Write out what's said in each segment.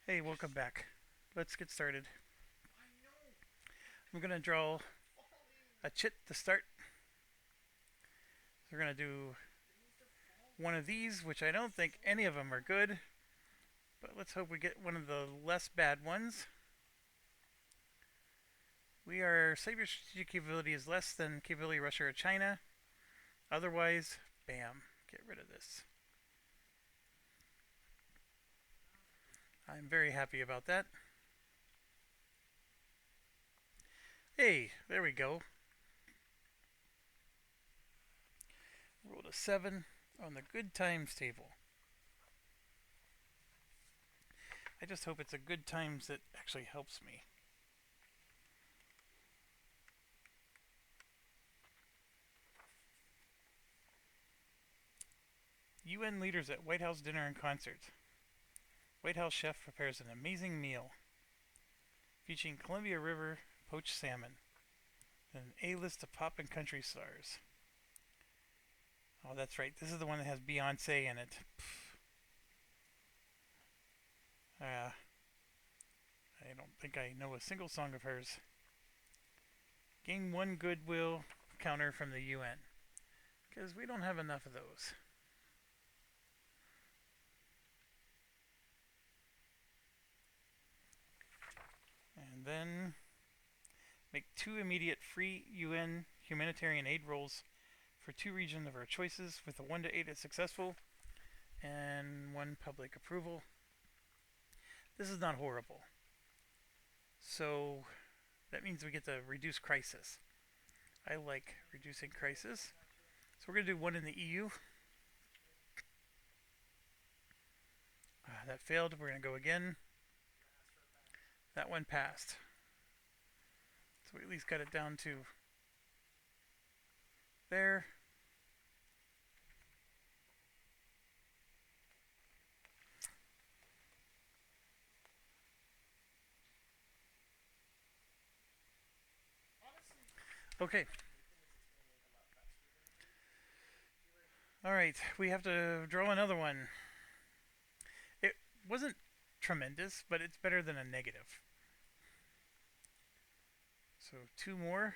Hey, welcome back. Let's get started. I'm gonna draw a chit to start. So we're gonna do one of these, which I don't think any of them are good, but let's hope we get one of the less bad ones. Cyber strategic capability is less than capability Russia or China. Otherwise, bam, get rid of this. I'm very happy about that. Hey, there we go. Rolled a 7 on the good times table. I just hope it's a good times that actually helps me. UN leaders at White House dinner and concert. White House chef prepares an amazing meal featuring Columbia River poached salmon and an A-list of pop and country stars. Oh, that's right. This is the one that has Beyonce in it. I don't think I know a single song of hers. Gain one goodwill counter from the UN. Because we don't have enough of those. And then make 2 immediate free UN humanitarian aid rolls for 2 regions of our choices with a 1 to 8 as successful and 1 public approval. This is not horrible. So that means we get to reduce crisis. I like reducing crisis. So we're going to do 1 in the EU. That failed. We're going to go again. That one passed. So we at least got it down to there. Okay. Alright, we have to draw another one. It wasn't tremendous, but it's better than a negative. So 2 more.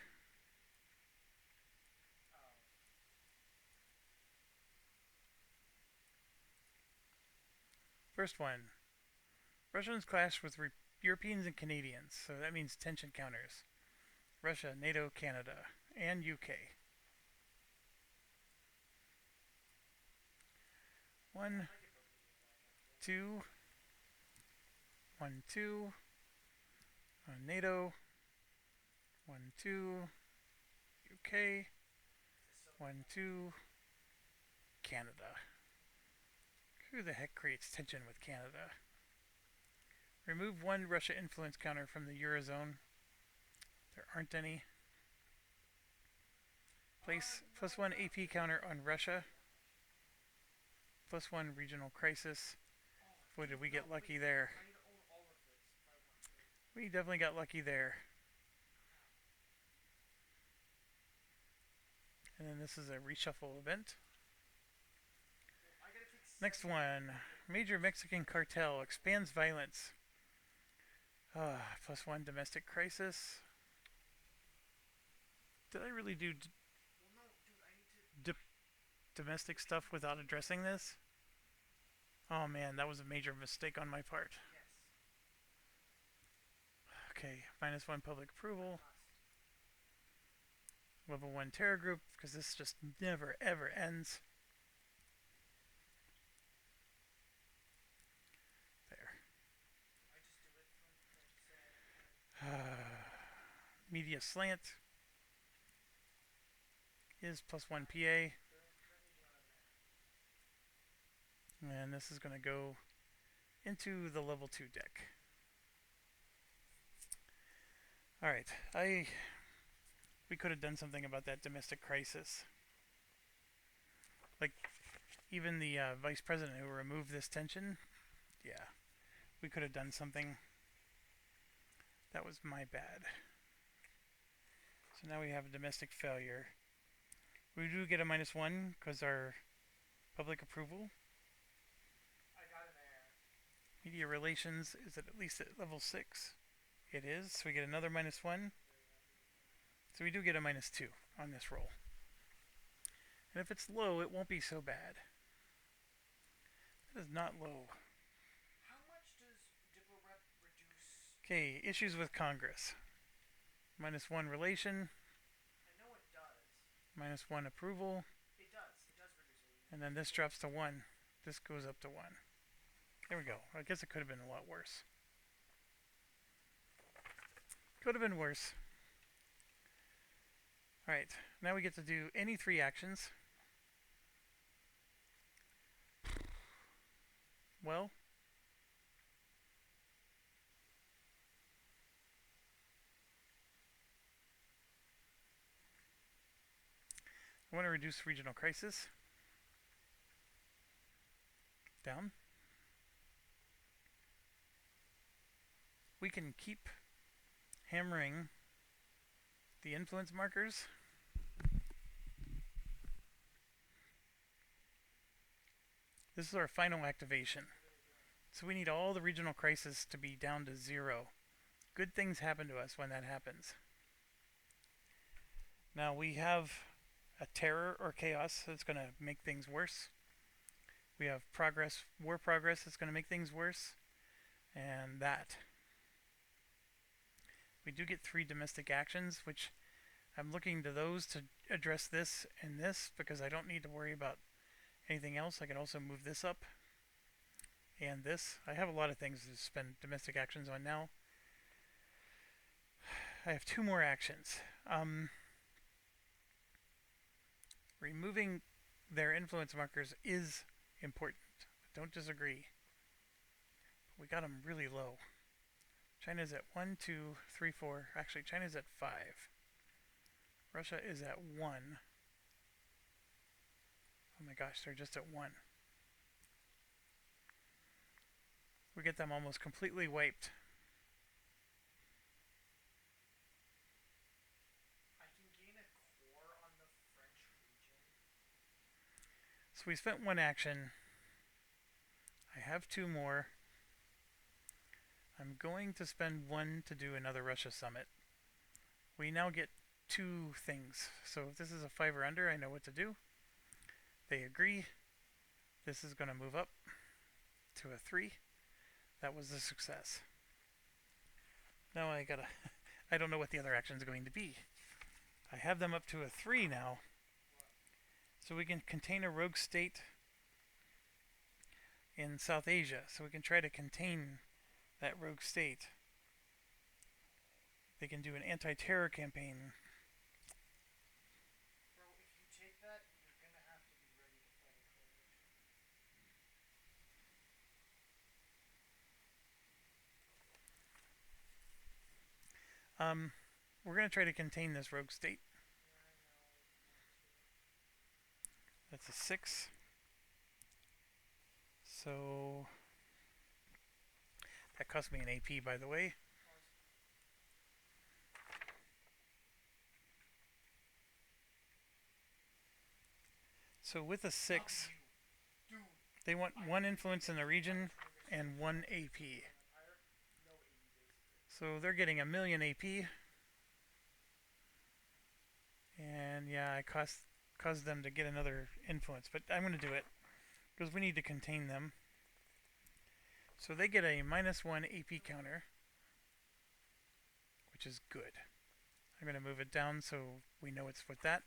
First one. Russians clash with Europeans and Canadians, so that means tension counters. Russia, NATO, Canada, and UK. 1, 2, 1, 2. NATO. 1, 2. UK. 1, 2. Canada. Who the heck creates tension with Canada? Remove 1 Russia influence counter from the Eurozone. There aren't any. Place +1 AP counter on Russia. +1 regional crisis. Boy, did we get lucky there. We definitely got lucky there. And then this is a reshuffle event. Next one. Major Mexican cartel expands violence. +1 domestic crisis. Did I really do domestic stuff without addressing this? Oh man, that was a major mistake on my part. Okay, -1 public approval. Level 1 terror group, because this just never ever ends. There. Media slant is +1 PA. And this is going to go into the level 2 deck. Alright, we could have done something about that domestic crisis. Like, even the vice president who removed this tension, yeah, we could have done something. That was my bad. So now we have a domestic failure. We do get a -1 because our public approval. Media relations, is it at least at level 6? It is, so we get another -1. So we do get a -2 on this roll. And if it's low, it won't be so bad. It is not low. How much does Diplorep reduce? Okay, issues with Congress. -1 relation. I know it does. -1 approval. It does. It does reduce it. And then this drops to 1. This goes up to 1. There we go. I guess it could have been a lot worse. Could have been worse. Alright, now we get to do any 3 actions. Well, I want to reduce regional crisis. Down. We can keep hammering the influence markers. This is our final activation. So we need all the regional crisis to be down to 0. Good things happen to us when that happens. Now we have a terror or chaos that's going to make things worse. We have progress, war progress that's going to make things worse. And that. We do get 3 domestic actions, which I'm looking to those to address this and this because I don't need to worry about anything else. I can also move this up and this. I have a lot of things to spend domestic actions on now. I have 2 more actions. Removing their influence markers is important. I don't disagree. We got them really low. China's at 1, 2, 3, 4. Actually, China's at 5. Russia is at 1. Oh my gosh, they're just at 1. We get them almost completely wiped. I can gain a core on the French region. So we spent 1 action. I have 2 more. I'm going to spend 1 to do another Russia summit. We now get 2 things. So if this is a 5 or under, I know what to do. They agree. This is going to move up to a 3. That was a success. Now I gotta... I don't know what the other action is going to be. I have them up to a 3 now. So we can contain a rogue state in South Asia. So we can try to contain that rogue state. They can do an anti-terror campaign. Bro, if you take that, you're gonna have to be ready to fight a We're going to try to contain this rogue state. That's a 6. So that cost me an AP, by the way. So with a 6, they want 1 influence in the region and 1 AP. So they're getting a million AP. And yeah, I caused them to get another influence, but I'm going to do it because we need to contain them. So they get a -1 AP counter, which is good. I'm going to move it down so we know it's with that.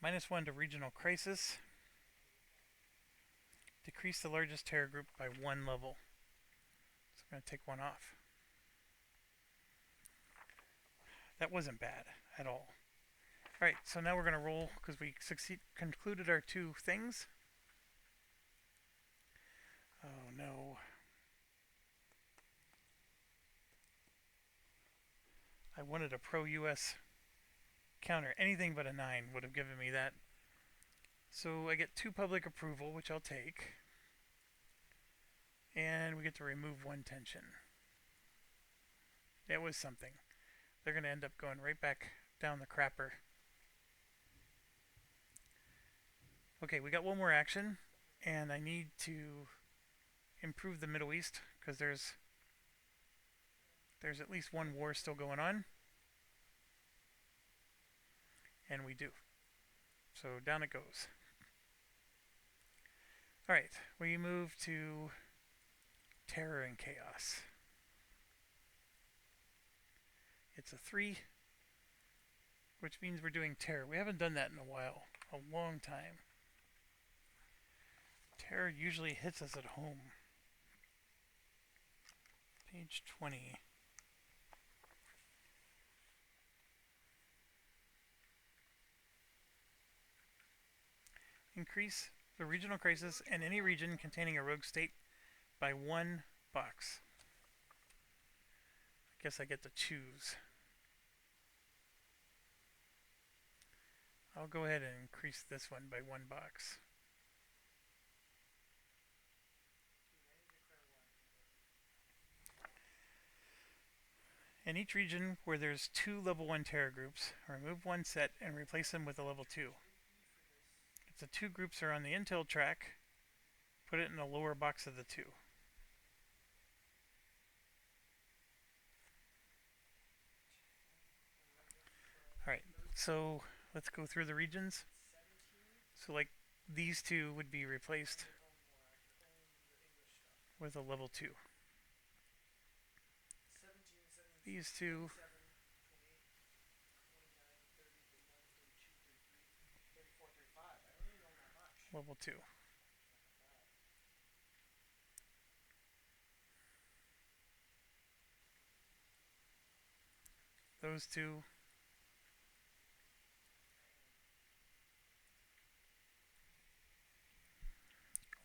-1 to regional crisis. Decrease the largest terror group by 1 level. So I'm going to take 1 off. That wasn't bad at all. Alright, so now we're going to roll because we concluded our 2 things. Oh no. I wanted a pro-US counter. Anything but a 9 would have given me that. So I get 2 public approval, which I'll take. And we get to remove 1 tension. It was something. They're going to end up going right back down the crapper. Okay, we got one more action, and I need to improve the Middle East because there's at least one war still going on, and we do. So down it goes. All right, we move to Terror and Chaos. It's a 3, which means we're doing Terror. We haven't done that in a while, a long time. Terror usually hits us at home. Page 20. Increase the regional crisis in any region containing a rogue state by 1 box. I guess I get to choose. I'll go ahead and increase this one by 1 box. In each region where there's 2 level 1 terror groups, remove 1 set and replace them with a level 2. If the 2 groups are on the intel track, put it in the lower box of the 2. Alright, so let's go through the regions. So like these 2 would be replaced with a level 2. These 2 level 2. Those 2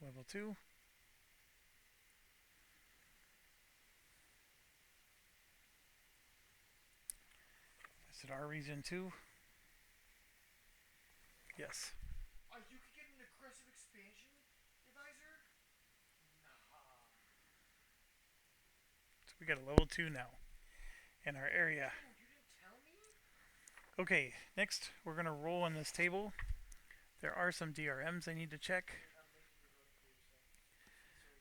level 2. Is it our region too? Yes. You could get an aggressive expansion advisor? Nah. So we got a level 2 now in our area. Oh, you didn't tell me? Okay, next we're going to roll on this table. There are some DRMs I need to check.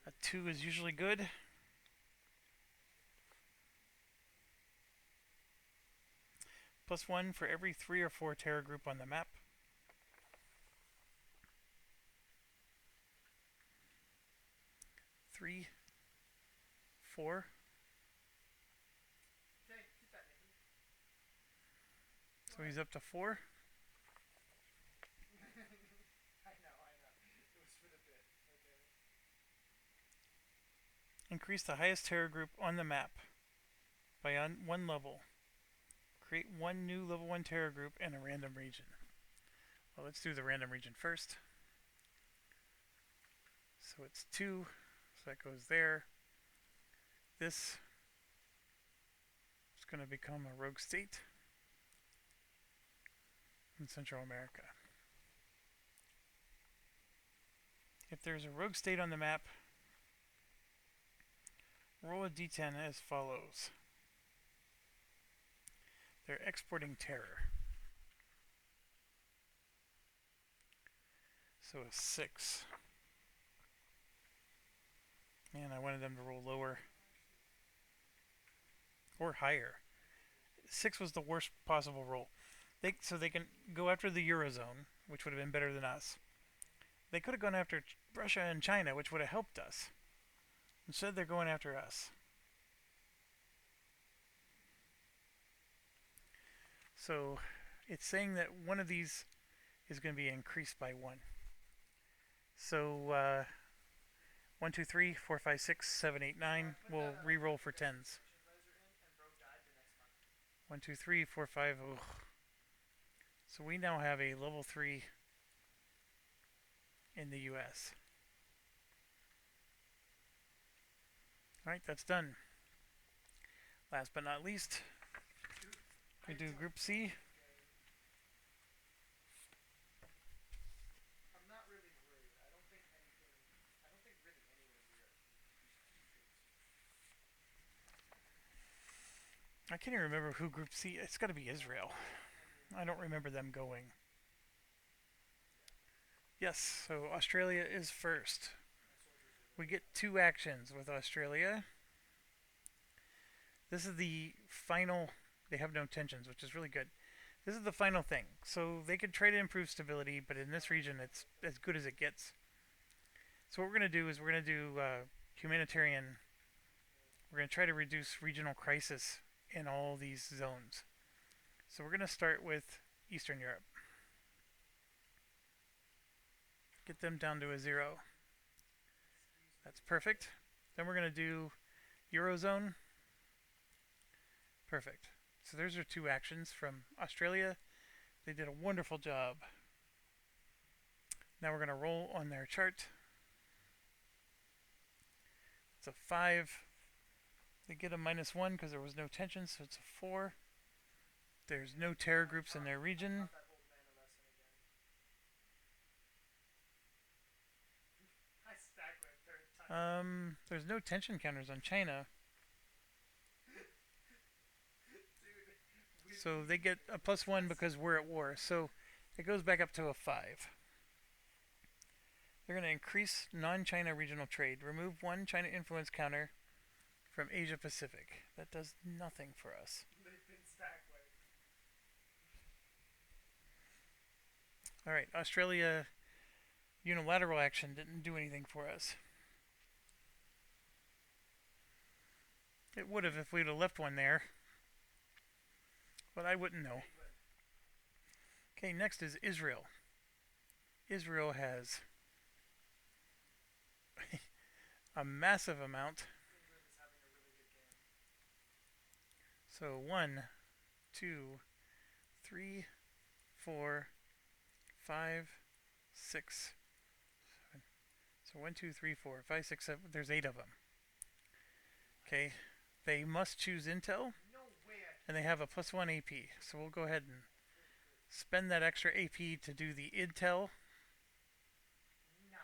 A 2 is usually good. +1 for every 3 or 4 terror group on the map. Three, 4. Okay, keep that, Nathan. So he's up to 4. I know. It was for the bit. Okay. Increase the highest terror group on the map by 1 level. Create 1 new level 1 terror group in a random region. Well, let's do the random region first. So it's 2, so that goes there. This is going to become a rogue state in Central America. If there's a rogue state on the map, roll a d10 as follows. They're exporting terror. So a 6. Man, I wanted them to roll lower. Or higher. 6 was the worst possible roll. So they can go after the Eurozone, which would have been better than us. They could have gone after Russia and China, which would have helped us. Instead, they're going after us. So it's saying that one of these is going to be increased by 1. So 1, 2, 3, 4, 5, 6, 7, 8, 9. We'll re-roll for 10s. 1, 2, 3, 4, 5. Ugh. So we now have a level 3 in the US. Alright, that's done. Last but not least, we do Group C. I'm not really worried. I don't think really anywhere near. I can't even remember who Group C. It's got to be Israel. I don't remember them going. Yes, so Australia is first. My soldiers are We ready. get 2 actions with Australia. This is the final. They have no tensions, which is really good. This is the final thing. So they could try to improve stability, but in this region, it's as good as it gets. So what we're going to do is we're going to do humanitarian. We're going to try to reduce regional crisis in all these zones. So we're going to start with Eastern Europe. Get them down to a 0. Excuse That's me. perfect. Then we're going to do Eurozone. Perfect. So those are 2 actions from Australia. They did a wonderful job. Now we're going to roll on their chart. It's a 5. They get a -1 because there was no tension, so it's a 4. There's no terror groups in their I region. taught that old man a lesson again. I stack my third time. There's no tension counters on China, Dude, so they get a +1 because we're at war. So it goes back up to a 5. They're going to increase non-China regional trade. Remove 1 China influence counter from Asia Pacific. That does nothing for us. they've been stack wiped. All right, Australia unilateral action didn't do anything for us. It would have if we'd have left one there, but I wouldn't know. England. Okay, next is Israel. Israel has a massive amount. England is having a really good game. So 1, 2, 3, 4, 5, 6, 7. So 1, 2, 3, 4, 5, 6, 7. There's 8 of them. Okay, they must choose Intel, No way I and they have a +1 AP. So we'll go ahead and spend that extra AP to do the Intel. Nah.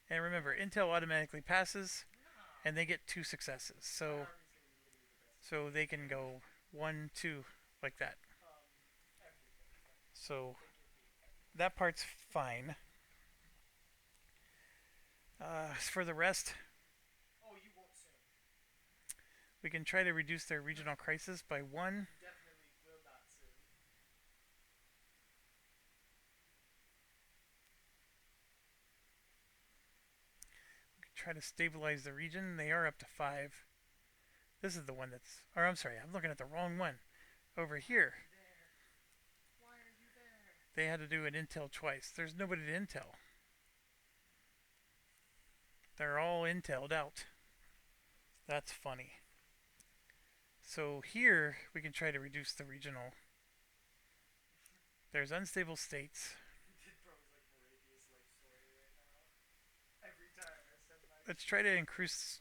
And remember, Intel automatically passes, Nah. and they get 2 successes. My So army's gonna be literally the best. so they can go 1, 2, like that. Everything. So They give me everything. that part's fine. As for the rest, Oh, you won't soon. we can try to reduce their regional crisis by 1. You definitely will not soon. We can try to stabilize the region. They are up to 5. This is the one that's. Or I'm sorry, I'm looking at the wrong one. Over here, There. Why are you there? they had to do an Intel twice. There's nobody to Intel. They're all Intel'd out. That's funny. So here we can try to reduce the regional. There's unstable states. Did probably like Moravia's life story right now. Every time I said my Let's try to increase.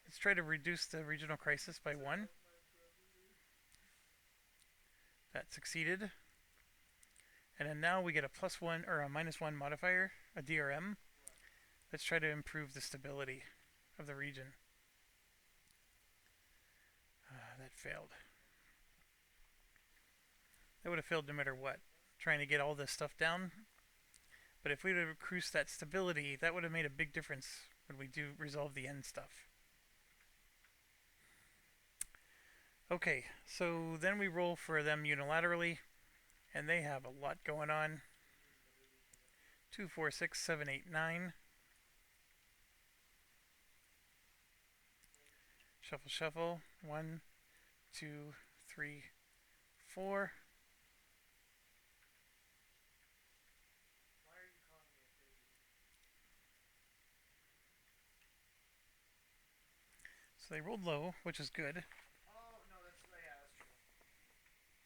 Let's try to reduce the regional crisis by 1. my brother. That succeeded. And then now we get a +1 or a -1 modifier, a DRM. What? Let's try to improve the stability of the region. That failed. That would have failed no matter what. Trying to get all this stuff down. But if we would have increased that stability, that would have made a big difference when we do resolve the end stuff. Okay, so then we roll for them unilaterally, and they have a lot going on. 2, 4, 6, 7, 8, 9. Shuffle, shuffle. 1, 2, 3, 4. Why are you calling me a baby? So they rolled low, which is good. Oh no, yeah, that's true.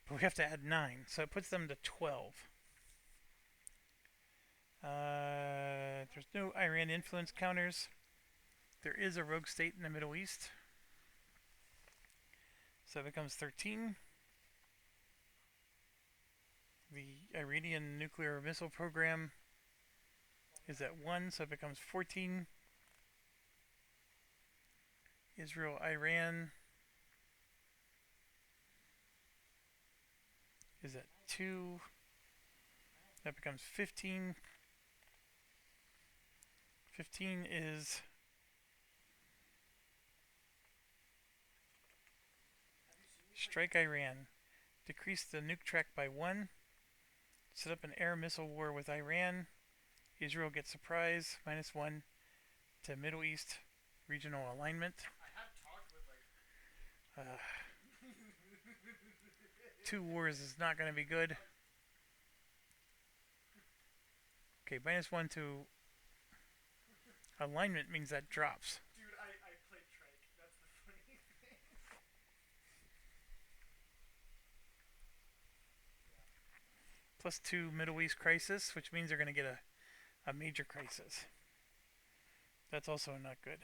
But we have to add 9, so it puts them to 12. There's no Iran influence counters. There is a rogue state in the Middle East. So it becomes 13. The Iranian nuclear missile program is at 1, so it becomes 14. Israel, Iran is at 2. That becomes 15. 15 is Have you seen these? strike Iran. Decrease the nuke track by 1. Set up an air missile war with Iran. Israel gets surprise, -1 to Middle East regional alignment. I have talked with like. Uh, 2 wars is not going to be good. Okay, -1 to alignment means that drops. Dude, I played Trike. That's the funny thing. +2 Middle East crisis, which means they're going to get a major crisis. That's also not good.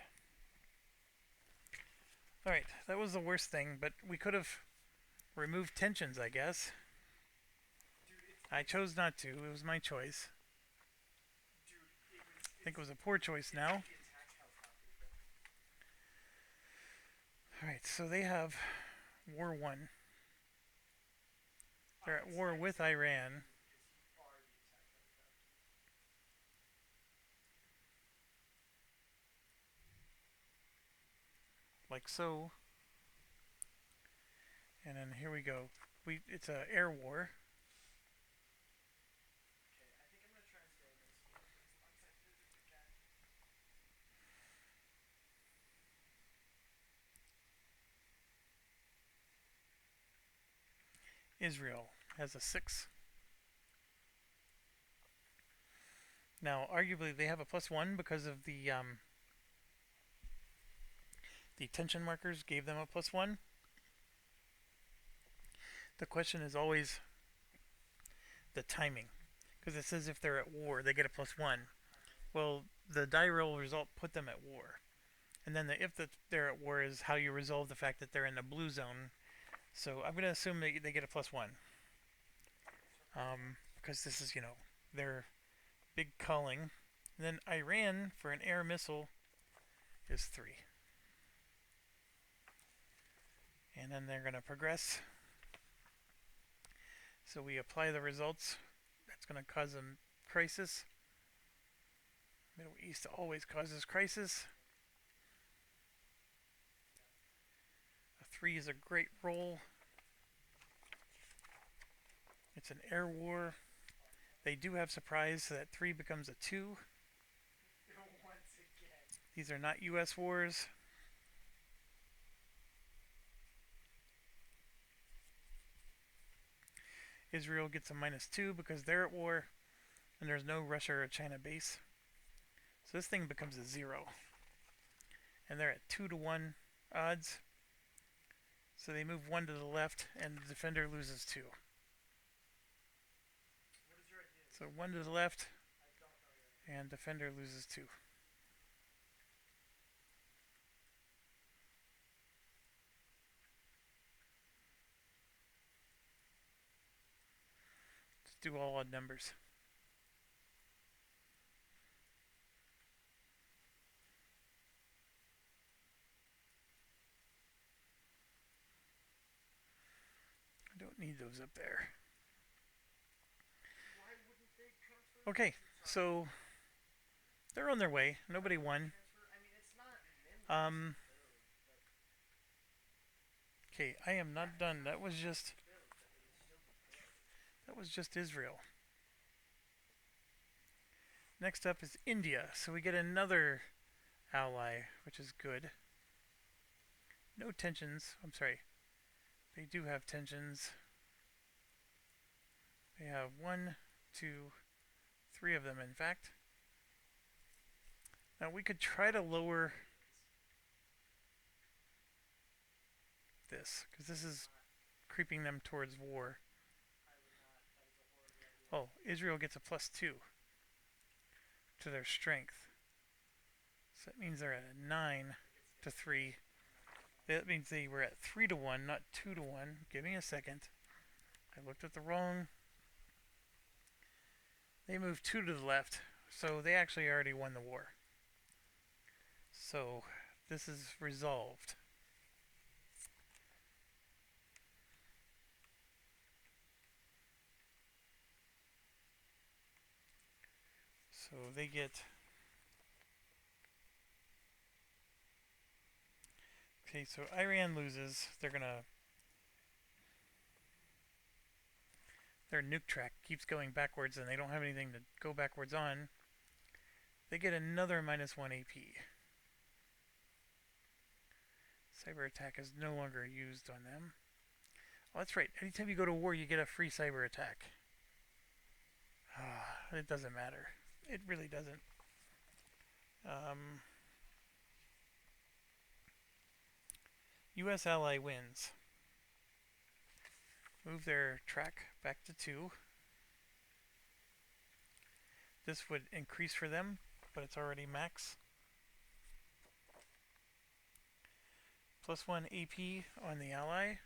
Alright, that was the worst thing, but we could have removed tensions, I guess. Dude, I chose not to. It was my choice. dude, I think it was a poor choice now. the attack helicopter thing. Alright, so they have War 1. They're at war with Iran. Because you are the attack helicopter. Like so. And then here we go. It's a air war. Okay, I think I'm gonna try and stay invincible for as long as I physically can. Israel has a 6. Now, arguably, they have a +1 because of the tension markers gave them a +1. The question is always the timing, because it says if they're at war, they get a +1. Well, the die roll result put them at war, and then the if that they're at war is how you resolve the fact that they're in the blue zone. So I'm gonna assume they get a +1, because this is their big culling. And then Iran for an air missile is 3. And then they're going to progress. So we apply the results. That's going to cause a crisis. Middle East always causes crisis. A 3 is a great roll. It's an air war. They do have surprise, so that 3 becomes a 2. Once again. These are not US wars. Israel gets a -2 because they're at war and there's no Russia or China base. So this thing becomes a 0. And they're at 2-1 odds. So they move 1 to the left and the defender loses 2. What is your idea? So 1 to the left I don't know your idea. and defender loses 2. Let's do all odd numbers. I don't need those up there. Why wouldn't they transfer? Okay, so they're on their way. Nobody won. Transfer? I mean, it's not minimal Um, necessarily, but Okay, I am not done. That was just build that they would still be built. that was just Israel. Next up is India. So we get another ally, which is good. No tensions. I'm sorry. They do have tensions. They have 1, 2, 3 of them, in fact. Now we could try to lower this, because this is creeping them towards war. I would not. That is a horrible idea. Oh, Israel gets a +2 to their strength. So that means they're at a 9 to 3. That means they were at 3-1, not 2-1. Give me a second. I looked at the wrong. They moved 2 to the left, so they actually already won the war. So this is resolved. So they get Okay, so Iran loses. Their nuke track keeps going backwards and they don't have anything to go backwards on. They get another -1 AP. Cyber attack is no longer used on them. Oh, that's right. Anytime you go to war, you get a free cyber attack. It doesn't matter. It really doesn't. U.S. ally wins. Move their track back to 2. This would increase for them, but it's already max. +1 AP on the ally.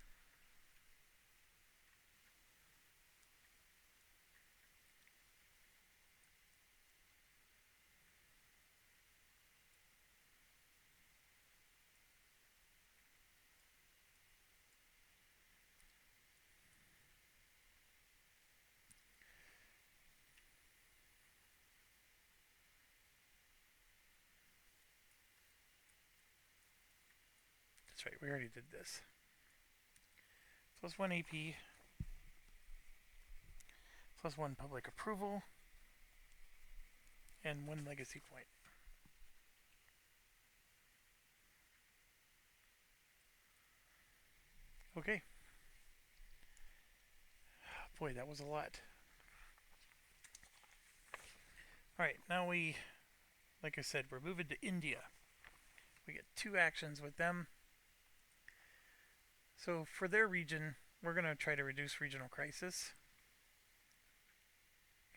That's right, we already did this. +1 AP. +1 public approval. And 1 legacy point. Okay. Boy, that was a lot. Alright, now like I said, we're moving to India. We get 2 actions with them. So for their region, we're going to try to reduce regional crisis.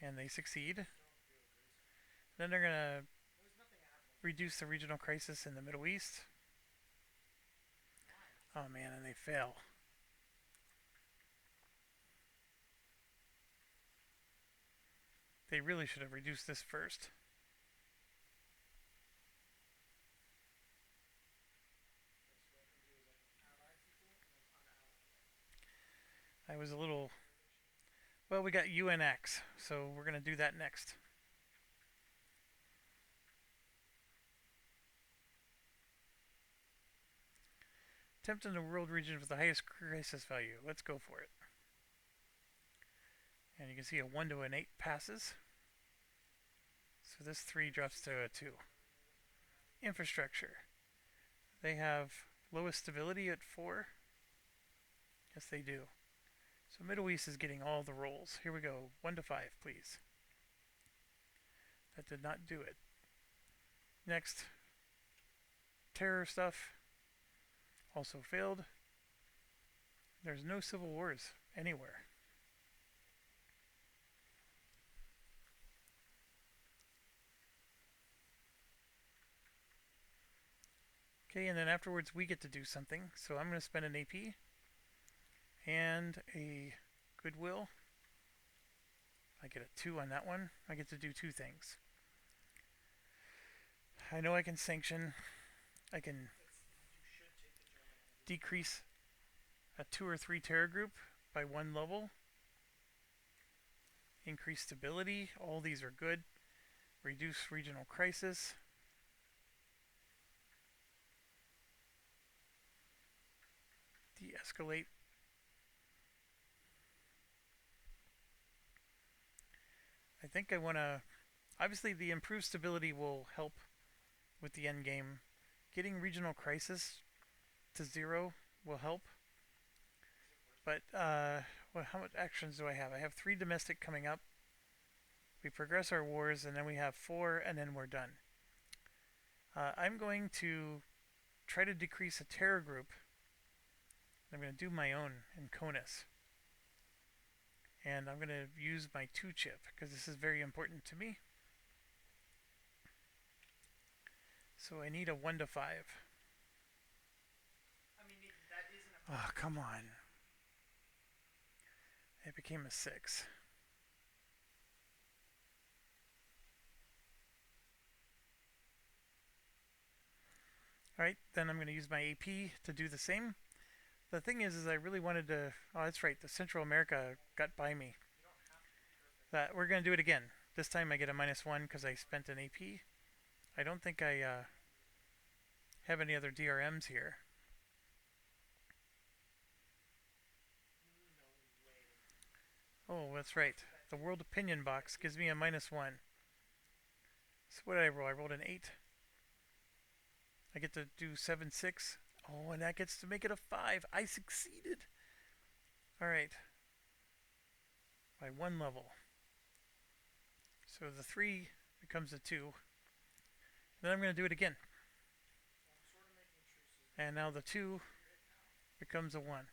And they succeed. Then they're going to reduce the regional crisis in the Middle East. Oh man, and they fail. They really should have reduced this first. I was a little... Well, we got UNX, so we're going to do that next. Attempt in the world region with the highest crisis value. Let's go for it. And you can see a 1 to an 8 passes. So this 3 drops to a 2. Infrastructure. They have lowest stability at 4. Yes, they do. So Middle East is getting all the rolls. Here we go. 1 to 5, please. That did not do it. Next. Terror stuff. Also failed. There's no civil wars anywhere. Okay, and then afterwards we get to do something. So I'm going to spend an AP and a goodwill. I get a 2 on that one. I get to do 2 things. I know I can sanction. I can decrease a 2 or 3 terror group by 1 level. Increase stability. All these are good. Reduce regional crisis. De-escalate. I think I want to... Obviously the improved stability will help with the end game. Getting regional crisis to 0 will help. But well, how much actions do I have? I have 3 domestic coming up. We progress our wars and then we have 4 and then we're done. I'm going to try to decrease a terror group. I'm going to do my own in Conus. And I'm going to use my 2 chip because this is very important to me. So I need a 1 to 5. I mean, that isn't a... Oh, come on. It became a 6. Alright, then I'm going to use my AP to do the same. The thing is I really wanted to... Oh, that's right, the Central America got by me. That we're going to do it again. This time I get a -1 because I spent an AP. I don't think I have any other DRMs here. Oh, that's right. The world opinion box gives me a -1. So what did I roll? I rolled an 8. I get to do 7, 6. Oh, and that gets to make it a 5. I succeeded. Alright. By 1 level. So the 3 becomes a 2. Then I'm going to do it again. And now the 2 becomes a 1.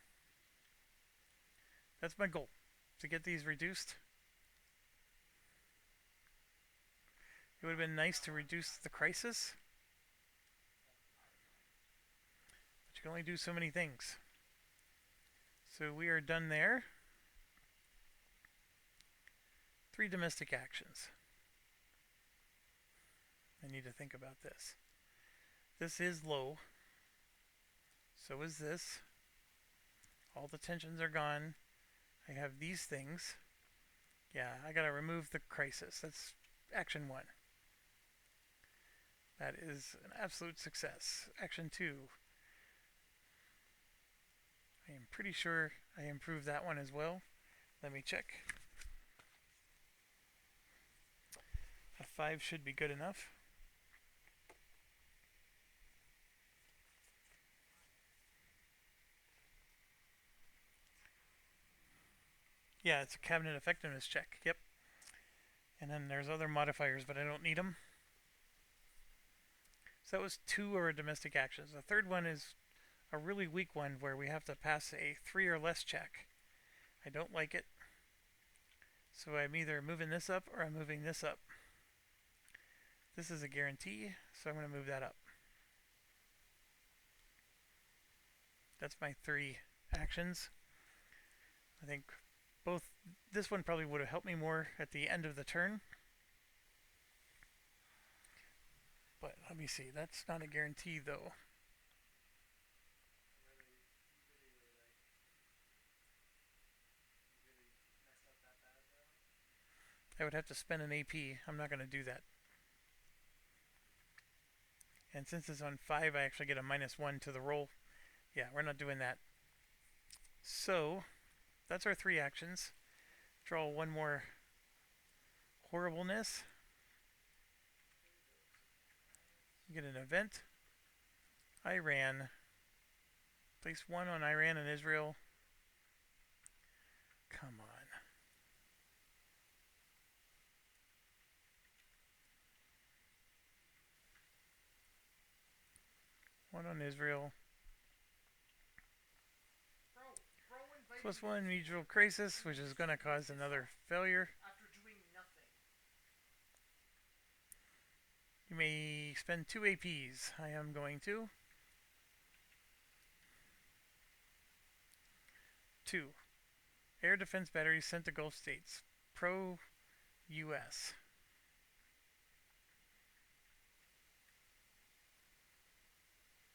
That's my goal. To get these reduced. It would have been nice to reduce the crisis. But you can only do so many things. So we are done there. 3 domestic actions. I need to think about this. This is low. So is this. All the tensions are gone. I have these things. Yeah, I gotta remove the crisis. That's action 1. That is an absolute success. Action 2. I am pretty sure I improved that one as well. Let me check. A 5 should be good enough. Yeah, it's a cabinet effectiveness check. Yep. And then there's other modifiers, but I don't need them. So that was 2 are domestic actions. The third one is a really weak one where we have to pass a 3 or less check. I don't like it. So I'm either moving this up or I'm moving this up. This is a guarantee, so I'm going to move that up. That's my 3 actions. I think both this one probably would have helped me more at the end of the turn. But let me see, that's not a guarantee though. I would have to spend an AP. I'm not going to do that. And since it's on 5, I actually get a -1 to the roll. Yeah, we're not doing that. So, that's our 3 actions. Draw 1 more horribleness. Get an event. Iran. Place 1 on Iran and Israel. Come on. One on Israel. +1 regional crisis, which is going to cause another failure. After doing nothing. You may spend 2 APs. I am going to. 2. Air defense batteries sent to Gulf states. Pro-US.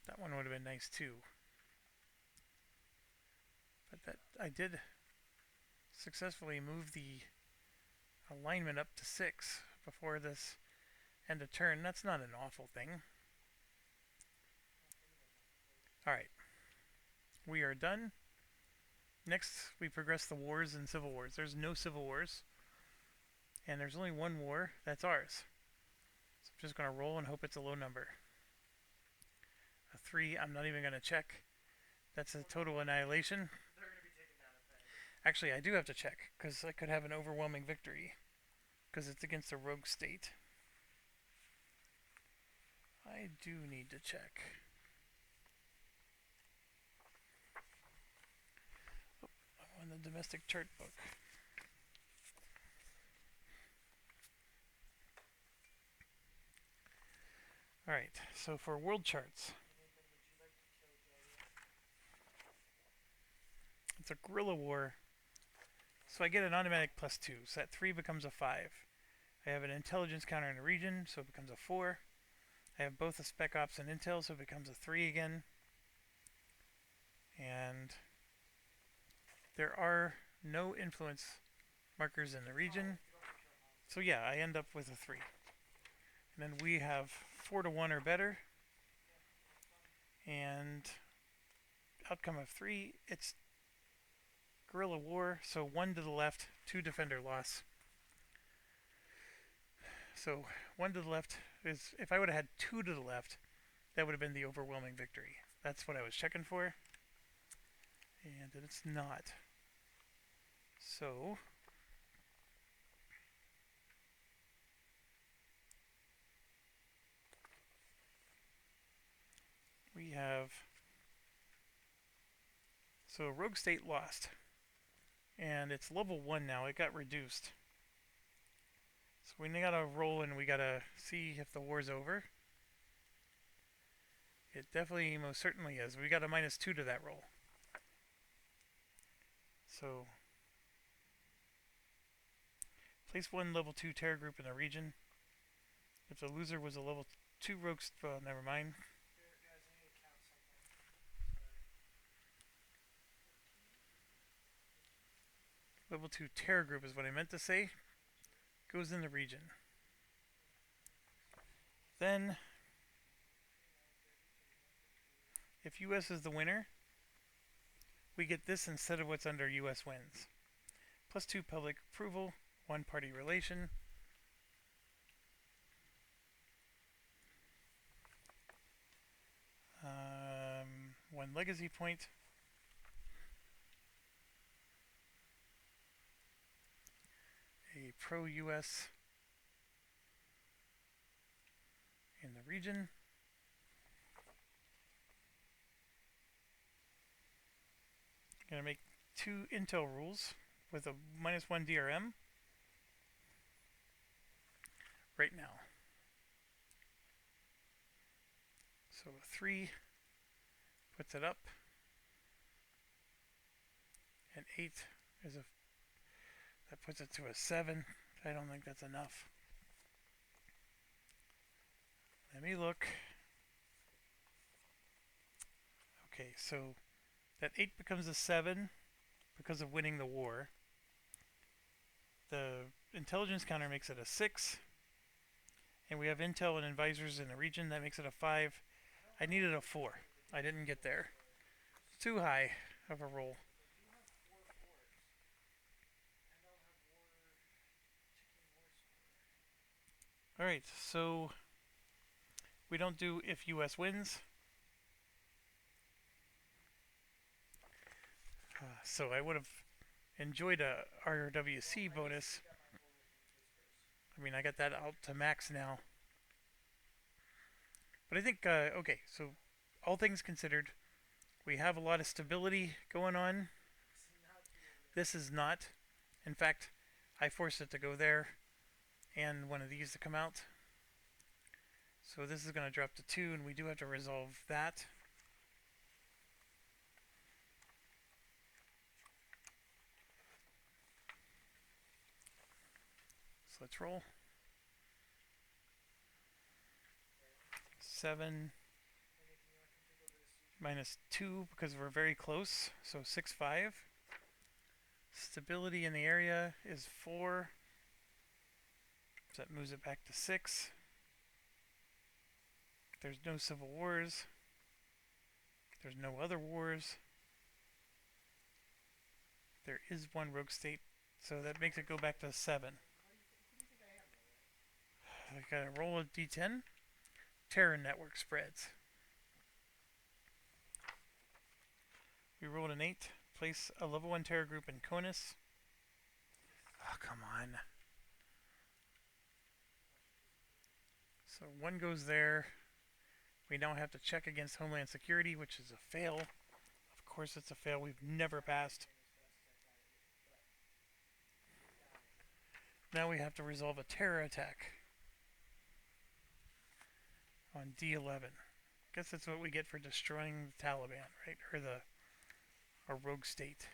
That one would have been nice too. But that I did successfully move the alignment up to 6 before this end of turn. That's not an awful thing. Alright. We are done. Next, we progress the wars and civil wars. There's no civil wars. And there's only 1 war. That's ours. So I'm just going to roll and hope it's a low number. A 3, I'm not even going to check. That's a total annihilation. They're going to be taken down in pay. Actually, I do have to check, because I could have an overwhelming victory. Because it's against a rogue state. I do need to check. Oh, I'm on the domestic chart book. Alright, so for world charts, it's a guerrilla war. So I get an automatic +2, so that 3 becomes a 5. I have an intelligence counter in the region, so it becomes a 4. I have both a spec ops and intel, so it becomes a 3 again. And there are no influence markers in the region. So yeah, I end up with a 3. And then we have 4 to 1 or better. And outcome of 3, it's guerrilla war, so 1 to the left, 2 defender loss. So 1 to the left is, if I would have had 2 to the left, that would have been the overwhelming victory. That's what I was checking for. And it's not. So we have, so Rogue State lost. And it's level 1 now, it got reduced. So we gotta roll and we gotta see if the war's over. It definitely, most certainly is. We got a -2 to that roll. So, place 1 level 2 terror group in the region. If the loser was a level 2 rogue, well, never mind. Here, guys, I need to count something. Level 2 terror group is what I meant to say. Goes in the region. Then, if US is the winner, we get this instead of what's under US wins. +2 public approval, 1 party relation. One legacy point. A pro-US in the region. Gonna make 2 intel rules with a -1 DRM right now. So 3 puts it up, and 8 is a, that puts it to a 7. I don't think that's enough. Let me look. Okay, so that 8 becomes a 7 because of winning the war. The intelligence counter makes it a 6. And we have intel and advisors in the region, that makes it a 5. I needed a 4. I didn't get there. It's too high of a roll. Alright, so we don't do if US wins. So I would have enjoyed a RWC bonus. I mean, I got that out to max now. But I think, okay, so all things considered, we have a lot of stability going on. This is not. In fact, I forced it to go there and one of these to come out. So this is going to drop to 2, and we do have to resolve that. So let's roll. 7 -2 because we're very close, so 6-5. Stability in the area is 4. So that moves it back to 6. There's no civil wars. There's no other wars. There is one rogue state, so that makes it go back to 7. I gotta roll a d10. Terror network spreads. We rolled an 8. Place a level 1 terror group in Conus. Oh, come on. So 1 goes there. We now have to check against Homeland Security, which is a fail. Of course it's a fail. We've never passed. Now we have to resolve a terror attack on D11. Guess that's what we get for destroying the Taliban, right? Or a rogue state.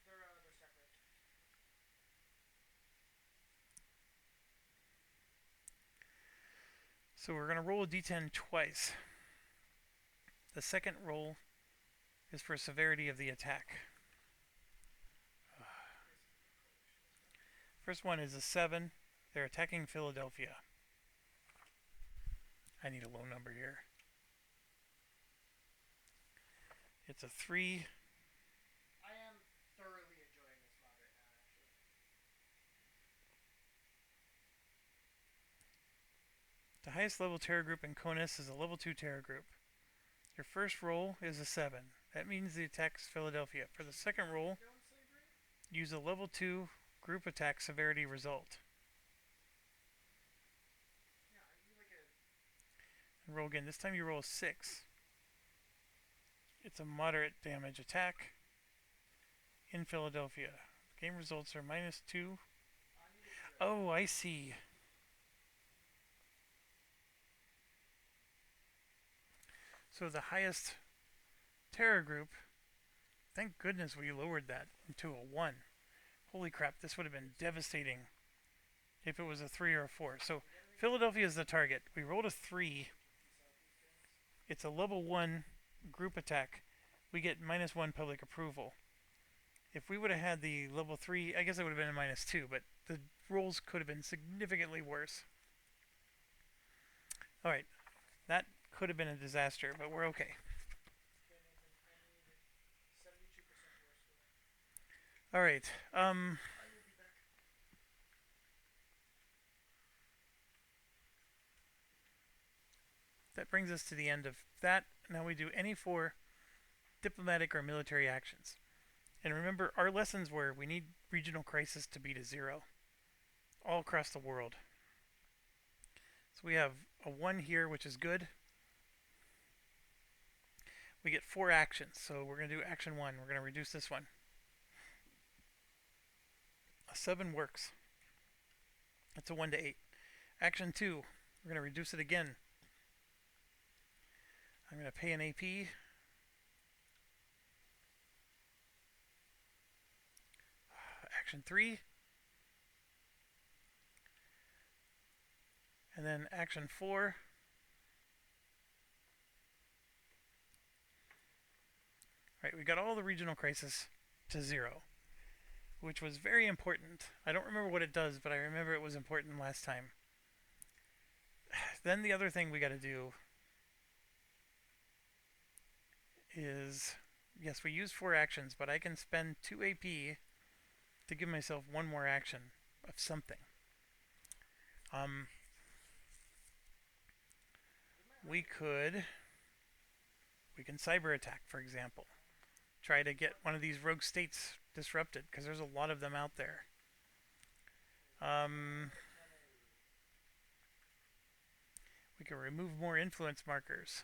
Oh, they're separate. So we're going to roll a d10 twice. The second roll is for severity of the attack. First one is a 7. They're attacking Philadelphia. I need a low number here. It's a 3. I am thoroughly enjoying this mod right now, actually. The highest level terror group in CONUS is a level 2 terror group. Your first roll is a 7. That means the attack is Philadelphia. For the second roll, use a level 2 group attack severity result. Yeah, are you like a... And roll again. This time you roll a 6. It's a moderate damage attack in Philadelphia. Game results are -2. I need to do it. Oh, I see. So the highest terror group, thank goodness we lowered that to a 1. Holy crap, this would have been devastating if it was a 3 or a 4. So Philadelphia is the target. We rolled a 3. It's a level 1 group attack. We get -1 public approval. If we would have had the level 3, I guess it would have been a -2, but the rolls could have been significantly worse. Alright, that could have been a disaster, but we're okay. Okay, Nathan, I need 72% war score. Alright, I will be back. that brings us to the end of that. Now we do any 4 diplomatic or military actions. And remember, our lessons were we need regional crisis to be to 0 all across the world. So we have a 1 here, which is good. We get 4 actions, so we're going to do action 1. We're going to reduce this one. A 7 works. It's a 1 to 8. Action 2, we're going to reduce it again. I'm going to pay an AP. Action 3. And then action 4. Right, we got all the regional crisis to 0, which was very important. I don't remember what it does, but I remember it was important last time. Then the other thing we got to do is, yes, we use 4 actions, but I can spend 2 AP to give myself 1 more action of something. We can cyber attack, for example. Try to get one of these rogue states disrupted, because there's a lot of them out there. We can remove more influence markers.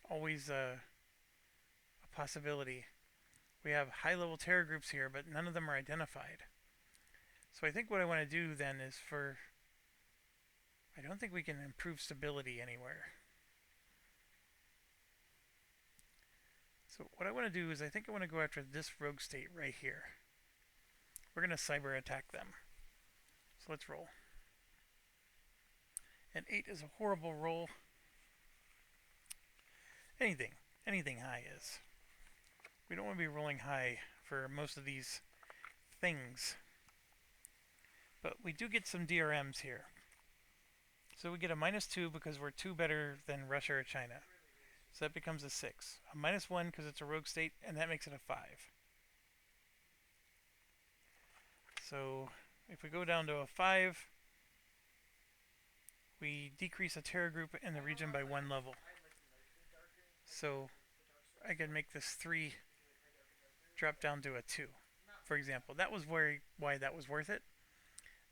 Always a possibility. We have high-level terror groups here, but none of them are identified. So I think what I want to do then is I don't think we can improve stability anywhere. So what I want to do is I think I want to go after this rogue state right here. We're going to cyber attack them. So let's roll. And 8 is a horrible roll. Anything high is. We don't want to be rolling high for most of these things. But we do get some DRMs here. So we get a -2 because we're 2 better than Russia or China. So that becomes a 6. A -1 because it's a rogue state, and that makes it a 5. So if we go down to a 5, we decrease a terror group in the region by 1 level. So I can make this 3 drop down to a 2, for example. That was why that was worth it.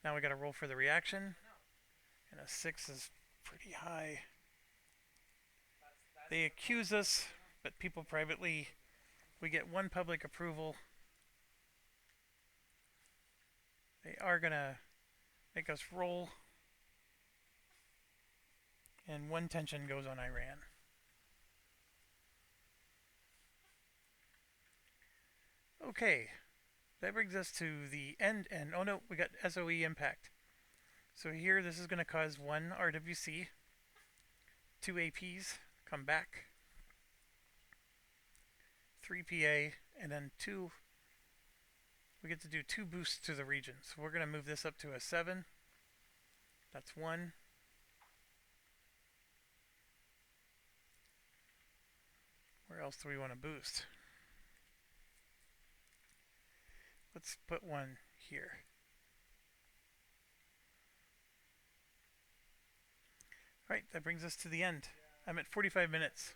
Now we got to roll for the reaction, and a 6 is pretty high. They accuse us, but people privately, we get 1 public approval. They are going to make us roll, and 1 tension goes on Iran. Okay, that brings us to the end, and oh no, we got SOE impact. So here, this is going to cause 1 RWC, 2 APs, come back, 3 PA, and then 2, we get to do 2 boosts to the region. So we're going to move this up to a 7, that's 1. Where else do we want to boost? Let's put one here. Right, that brings us to the end. I'm at 45 minutes.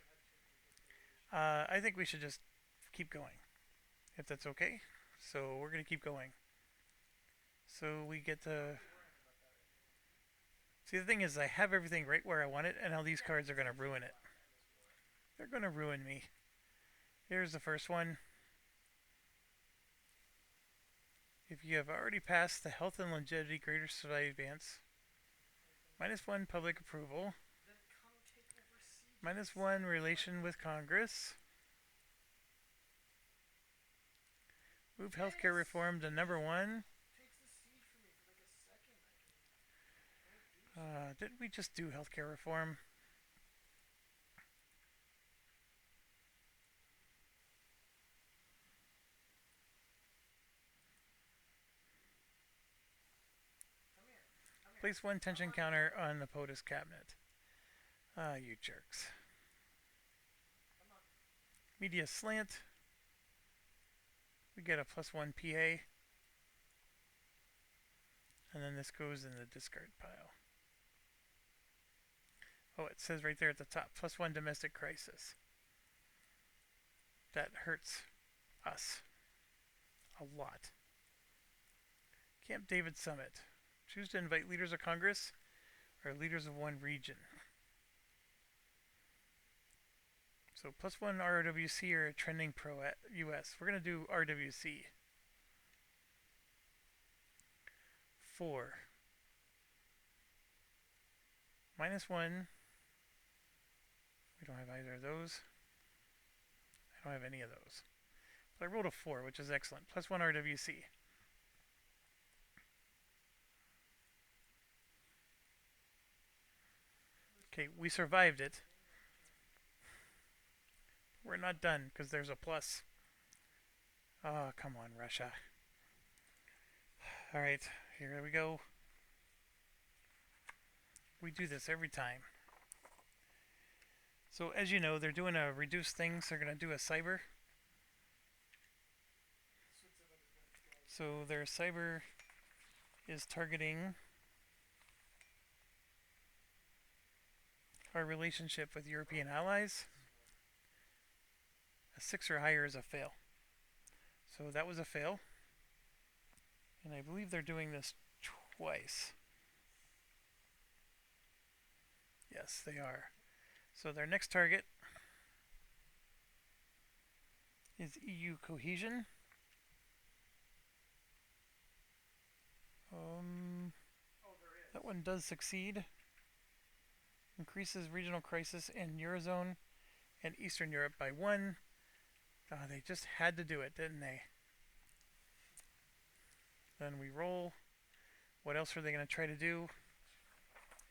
I think we should just keep going, if that's okay. So we're going to keep going. So we get to... See, the thing is, I have everything right where I want it, and now these cards are going to ruin it. They're going to ruin me. Here's the first one. If you have already passed the Health and Longevity Greater Survivance, -1 public approval, -1 relation with Congress, move healthcare reform to #1. Didn't we just do healthcare reform? Place 1 tension counter on the POTUS cabinet. You jerks. Media slant. We get a +1 PA. And then this goes in the discard pile. Oh, it says right there at the top, +1 domestic crisis. That hurts us a lot. Camp David Summit. Choose to invite leaders of Congress or leaders of one region. So +1 ROWC or trending pro at US. We're going to do RWC. 4. -1. We don't have either of those. I don't have any of those. But I rolled a 4, which is excellent. +1 RWC. Okay, we survived it. We're not done because there's a plus. Oh, come on, Russia. Alright, here we go. We do this every time. So, as you know, they're doing a reduced thing, so they're going to do a cyber. So, their cyber is targeting our relationship with European allies. A 6 or higher is a fail. So that was a fail. And I believe they're doing this twice. Yes, they are. So their next target is EU cohesion. That one does succeed. Increases regional crisis in Eurozone and Eastern Europe by 1. They just had to do it, didn't they? Then we roll. What else are they going to try to do?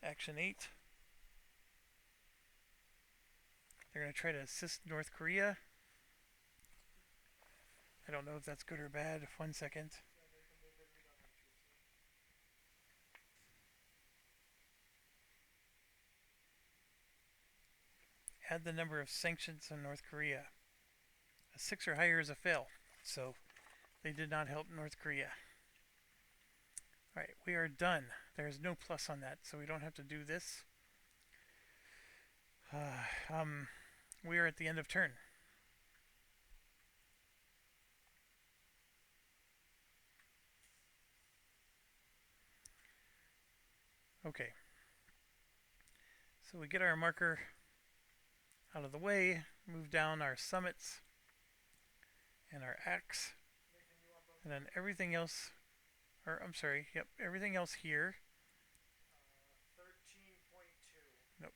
Action 8. They're going to try to assist North Korea. I don't know if that's good or bad. 1 second. Add the number of sanctions on North Korea. A 6 or higher is a fail, so they did not help North Korea. Alright, we are done. There's no plus on that, so we don't have to do this. We are at the end of turn. Okay. So we get our marker out of the way, move down our summits and our axe, and then everything else, or I'm sorry, yep, everything else here. 13.2. Nope.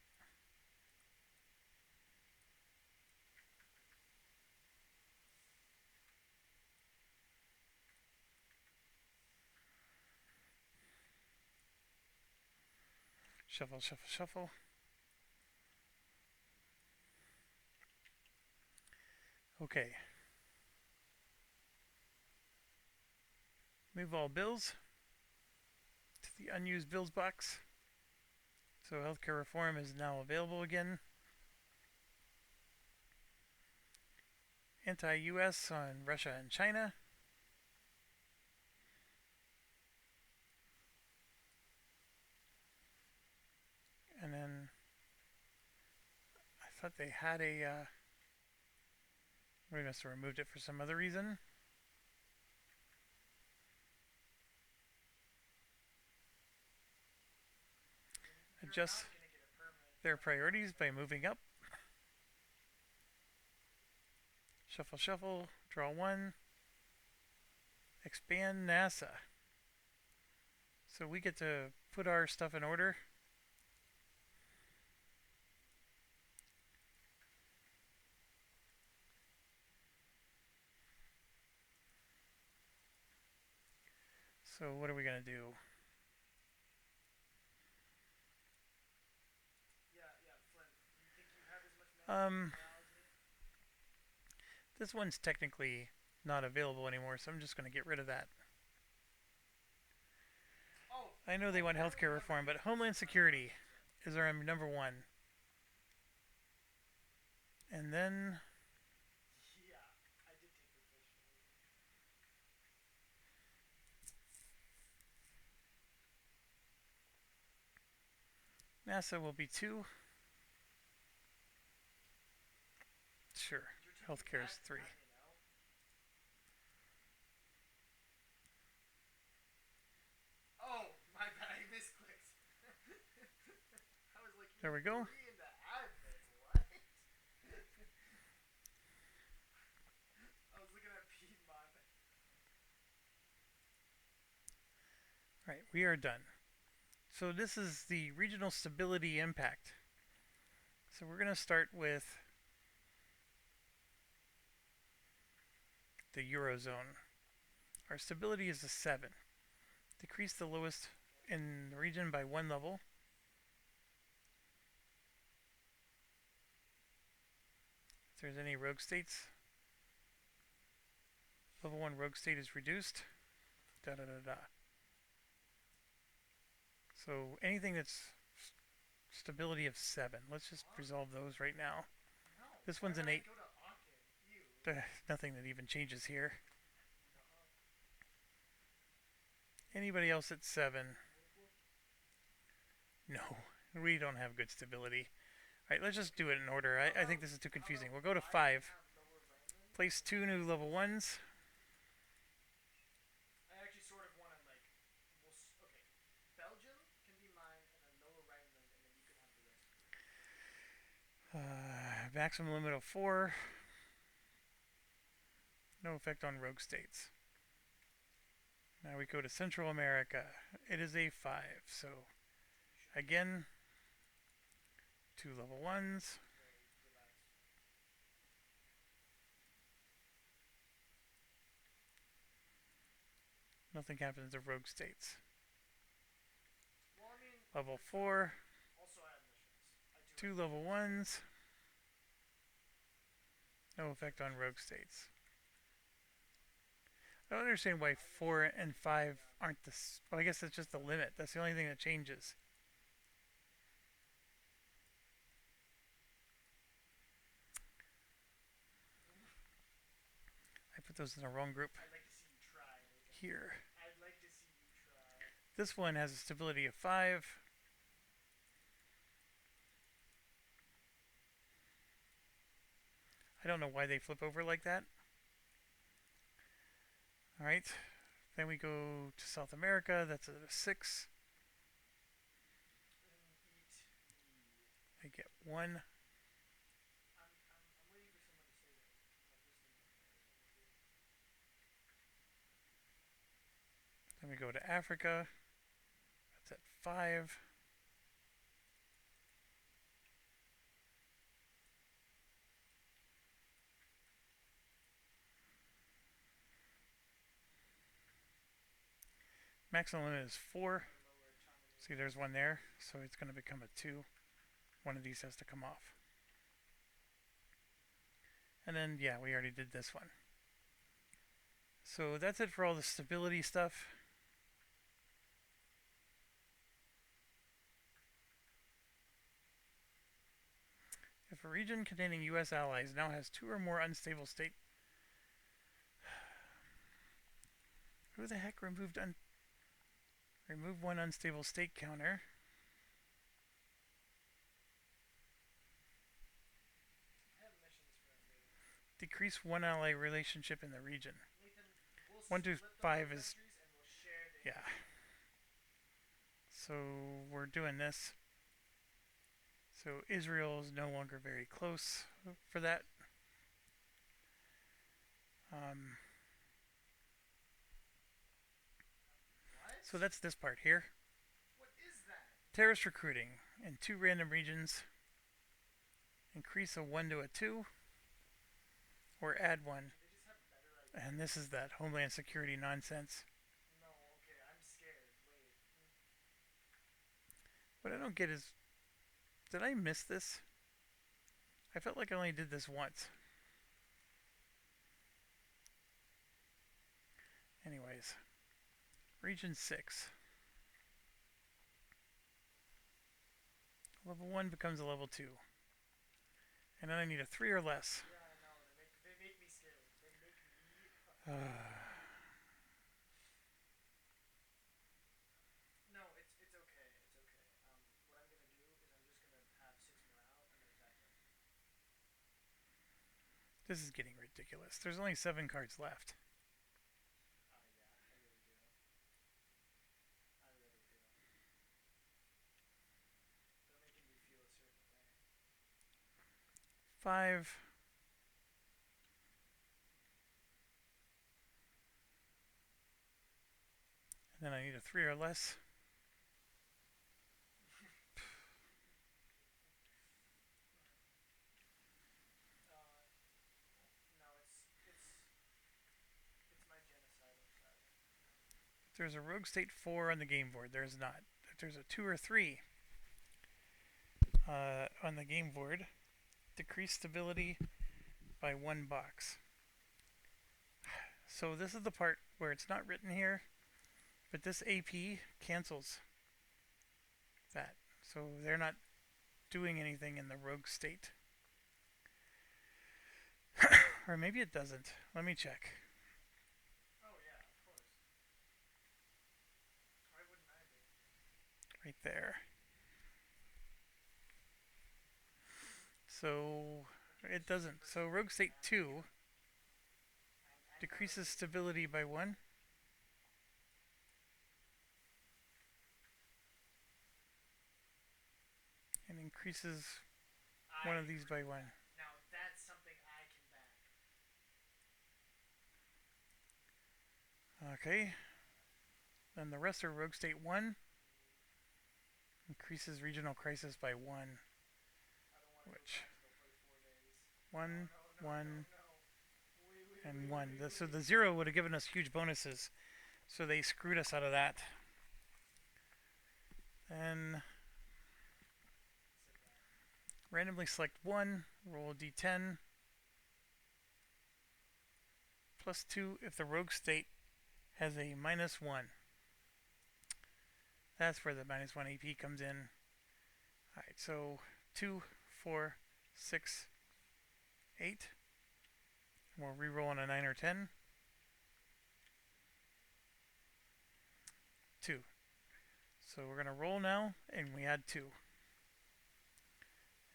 Shuffle, shuffle, shuffle. Okay. Move all bills to the unused bills box. So healthcare reform is now available again. anti-US on Russia and China. And then I thought they had a. We must have removed it for some other reason. Adjust their priorities by moving up. Shuffle, shuffle, draw one. Expand NASA. So we get to put our stuff in order. So what are we gonna do? Yeah, Flynn. You think you have as much mana as me? This one's technically not available anymore, so I'm just gonna get rid of that. Oh, I know they want healthcare reform, but Homeland Security is our number one. And then yeah, I did take professional. NASA will be 2. Sure. You're taking Healthcare is that, 3. not me now. Oh, my bad, I misclicked. I was like, There we go. 3 into admin, what? I was looking at Piedmont. Right, we are done. So this is the regional stability impact. So we're going to start with the Eurozone. Our stability is a 7. Decrease the lowest in the region by 1 level. If there's any rogue states, level 1 rogue state is reduced. Da da da da. So anything that's stability of 7, let's just resolve those right now. No. This one's an 8. Go to Aachen. Ew. Nothing that even changes here. No. Anybody else at 7? No, we don't have good stability. Alright, let's just do it in order. I think this is too confusing. We'll go to 5. Place 2 new level 1s. I actually sort of want to like, okay, Belgium can be mine, and then Lower Rhineland, and then you can have the rest. Maximum limit of 4. No effect on rogue states. Now we go to Central America. It is a 5. So again, 2 level 1s. Nothing happens to rogue states. Well, I mean, Level 4. also I have missions. 2 level 1s. No effect on rogue states. I don't understand why 4 and 5 aren't this. Well, I guess it's just the limit. That's the only thing that changes. I put those in the wrong group. I'd like to see you try, Nathan. Here. I'd like to see you try. This one has a stability of 5. I don't know why they flip over like that. Alright. Then we go to South America. That's a 6. They get 1. I'm waiting for someone to say that. Then we go to Africa. That's at 5. Maximum limit is 4. See, there's one there, so it's going to become a 2. One of these has to come off. And then, yeah, we already did this one. So that's it for all the stability stuff. If a region containing US allies now has 2 or more unstable state Who the heck remove one unstable state counter? I have missions for invading. Decrease one ally relationship in the region. Nathan, we'll 1 to split the 5 Low is, Countries and we'll share the yeah. So we're doing this. So Israel is no longer very close for that. What? So that's this part here. What is that? Terrorist recruiting in 2 random regions. Increase a 1 to a 2. Or add 1. They just have better ideas. And this is that Homeland Security nonsense. No, okay, I'm scared. Wait. What I don't get is, did I miss this? I felt like I only did this once. Anyways, region 6. Level 1 becomes a level 2. And then I need a 3 or less. Yeah, I know. They make me scared. They make me. No, it's okay. It's okay. What I'm gonna do is I'm just gonna have 6 morale and then attack them. This is getting ridiculous. There's only 7 cards left. Yeah, I really do. I really do. They're making me feel a certain way. 5. And then I need a 3 or less. No, it's my genocidal side. If there's a Rogue State 4 on the game board, there's not. If there's a 2 or 3 on the game board, decrease stability by 1 box. So this is the part where it's not written here, but this AP cancels that. So they're not doing anything in the Rogue State. Or maybe it doesn't. Let me check. Oh yeah, of course. Why wouldn't I be? Right there. So it doesn't. So Rogue State 2 decreases stability by 1. And increases one of these by 1. Now that's something I can back. Okay. Then the rest are Rogue State 1. Increases regional crisis by 1. I don't want to Which? go play 4 days. 1, No, 1, no. and 1. So the 0 would have given us huge bonuses. So they screwed us out of that. Then randomly select 1, roll a d10. Plus 2 if the Rogue State has a minus 1. That's where the minus 1 AP comes in. Alright, so 2, 4, 6, 8. We'll re-roll on a 9 or 10. 2. So we're going to roll now, and we add 2.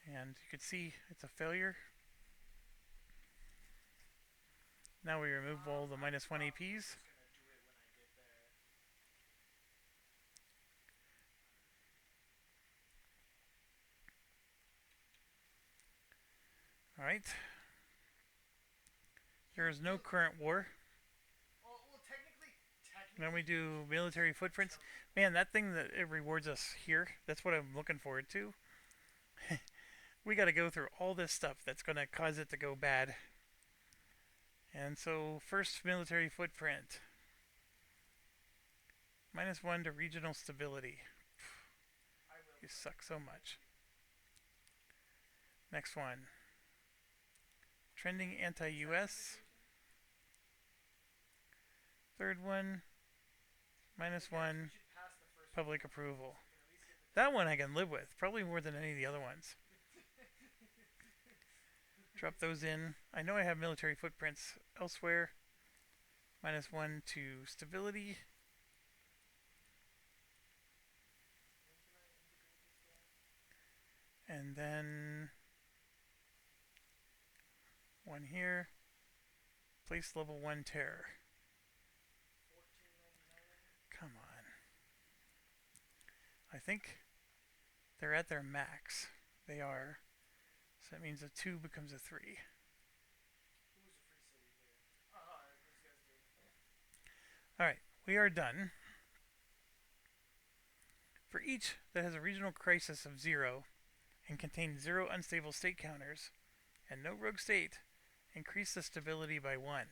And you can see it's a failure. Now we remove all the minus 1 APs. Alright. There is no current war. Well, technically. Then we do military footprints. Man, that thing that it rewards us here, that's what I'm looking forward to. We got to go through all this stuff that's going to cause it to go bad. And so, first military footprint. Minus 1 to regional stability. You suck so much. Next one. Trending anti-US. Third one. Minus 1. Public approval. That one I can live with. Probably more than any of the other ones. Drop those in. I know I have military footprints elsewhere. -1 to stability. And then 1 here. Place level 1 terror. Come on. I think they're at their max. They are. So that means a 2 becomes a 3. Who's a free city here? These guys do. Alright, we are done. For each that has a regional crisis of 0 and contains 0 unstable state counters and no rogue state, increase the stability by 1.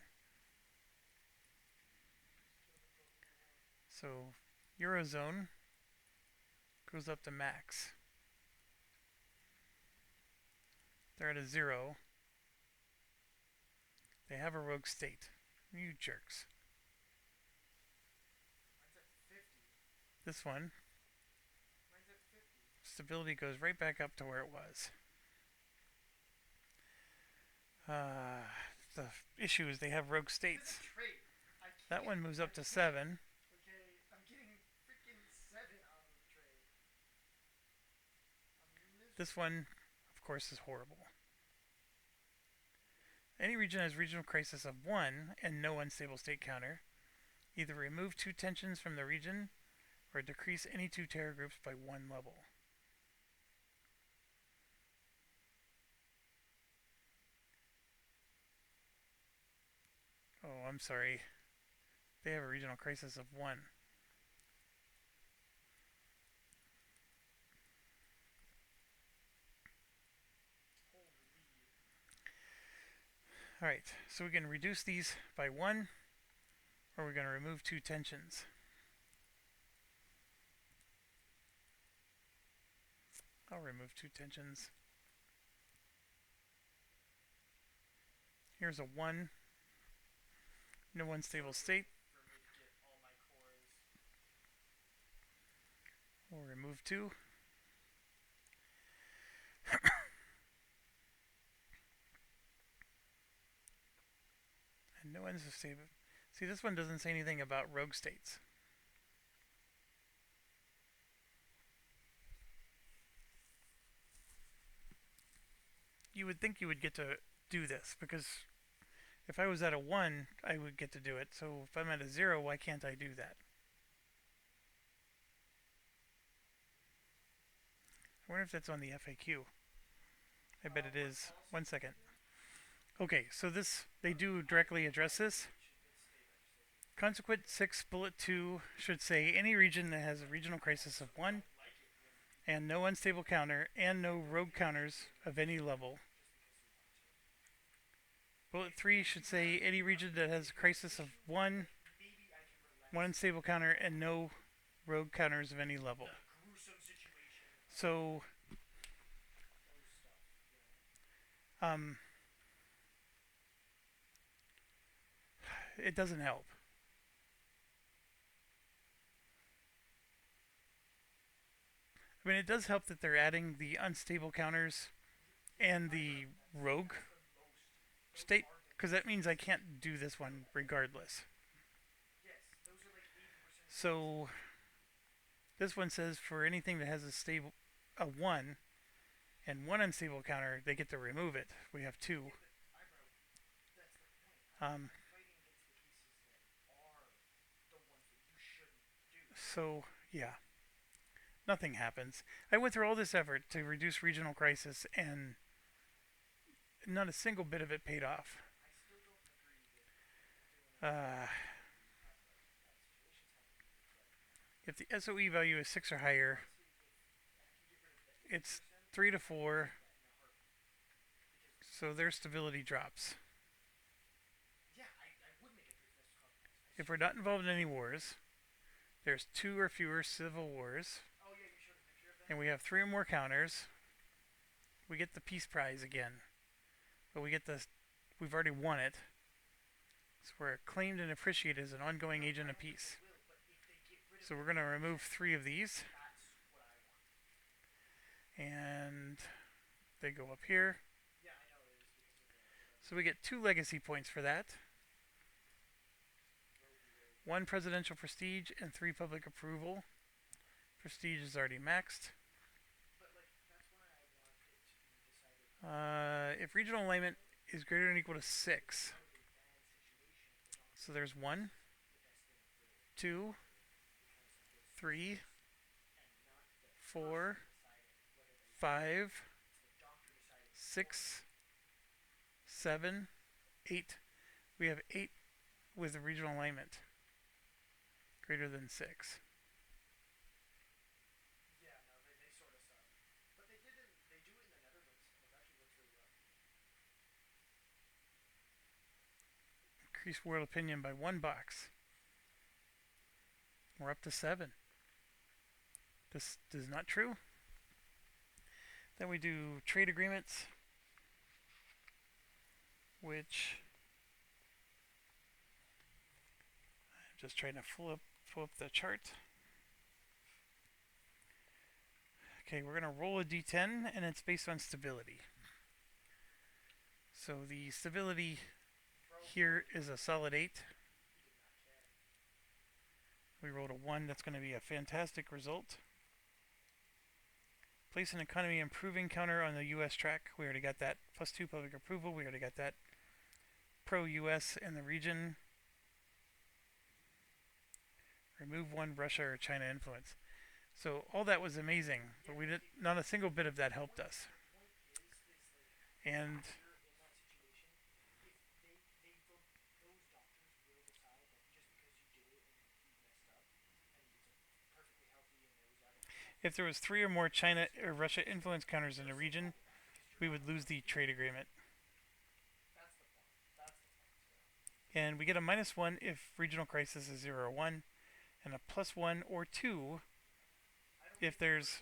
So Eurozone goes up to max. They're at a 0. They have a rogue state. You jerks. Mine's at 50. This one, Mine's at 50. stability goes right back up to where it was. The issue is they have rogue states. Trade. That one moves up to 7. Okay, I'm getting freaking 7 out of the trade. This one, of course, is horrible. Any region has regional crisis of 1 and no unstable state counter. Either remove 2 tensions from the region or decrease any 2 terror groups by 1 level. Oh, I'm sorry. They have a regional crisis of 1. Alright, so we can reduce these by 1, or we're going to remove 2 tensions. I'll remove 2 tensions. Here's a 1. No unstable state. For me to get all my cores. We'll remove 2. And no unstable state. See, this one doesn't say anything about rogue states. You would think you would get to do this, because if I was at a 1, I would get to do it. So if I'm at a 0, why can't I do that? I wonder if that's on the FAQ. I bet it is. 1 second. Okay, so this, they do directly address this. Consequent 6 bullet 2 should say any region that has a regional crisis of 1 and no unstable counter and no rogue counters of any level. Bullet 3 should say any region that has a crisis of 1, 1 unstable counter, and no rogue counters of any level. So, it doesn't help. I mean, it does help that they're adding the unstable counters and the rogue state, because that means I can't do this one regardless. So this one says for anything that has a 1 and 1 unstable counter, they get to remove it. We have 2. So yeah, nothing happens. I went through all this effort to reduce regional crisis, and not a single bit of it paid off. If the SOE value is 6 or higher, it's 3 to 4, so their stability drops. If we're not involved in any wars, there's 2 or fewer civil wars, and we have 3 or more counters, we get the peace prize again. But we get the, we've already won it. So we're claimed and appreciated as an ongoing agent of peace. So we're going to remove 3 of these. And they go up here. So we get 2 legacy points for that. 1 presidential prestige and 3 public approval. Prestige is already maxed. But like that's why I want it to be decided. If regional alignment is greater than or equal to 6, Relatively bad situation, so there's 1, the best thing 2, to do because this 3, and not the 4, deciding whether they 5, the doctor deciding 6, 7, 8. We have 8 with the regional alignment greater than 6. yeah no they sort of suck but they do it in the Netherlands and it actually works really well. Increase world opinion by 1 box. We're up to 7. This is not true. Then we do trade agreements, which I'm just trying to pull up the chart. Okay, we're going to roll a d10 and it's based on stability. So the stability here is a solid 8. We rolled a 1, that's going to be a fantastic result. Place an economy improving counter on the US track. We already got that. Plus 2 public approval. We already got that. Pro-US in the region. Remove 1 Russia or China influence. So all that was amazing, but we did not a single bit of that helped us. And if there was 3 or more China or Russia influence counters in the region, we would lose the trade agreement. And we get a -1 if regional crisis is 0 or 1, and a +1 or 2 if there's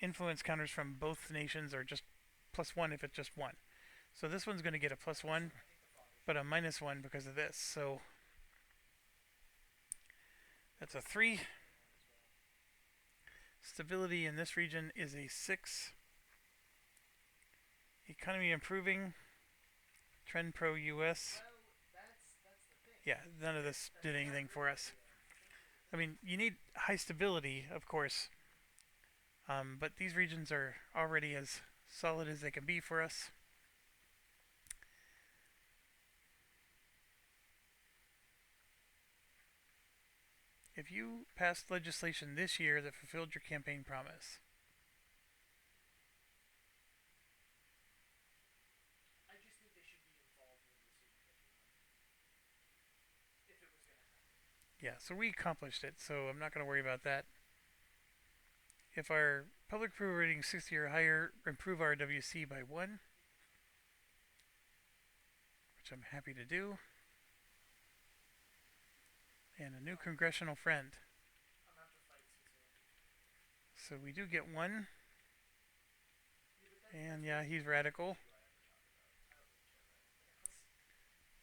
influence counters from both nations, or just +1 if it's just 1. So this one's going to get a +1, but a -1 because of this. So that's a 3. Stability in this region is a 6. Economy improving. Trend pro-US. Yeah, none of this did anything for us. I mean, you need high stability, of course, but these regions are already as solid as they can be for us. If you passed legislation this year that fulfilled your campaign promise, I just think they should be involved in the decision making if it was going to happen. yeah, so we accomplished it, so I'm not going to worry about that. If our public approval rating is 60 or higher, improve our WC by 1, which I'm happy to do. And a new congressional friend. So we do get 1. And yeah, he's radical.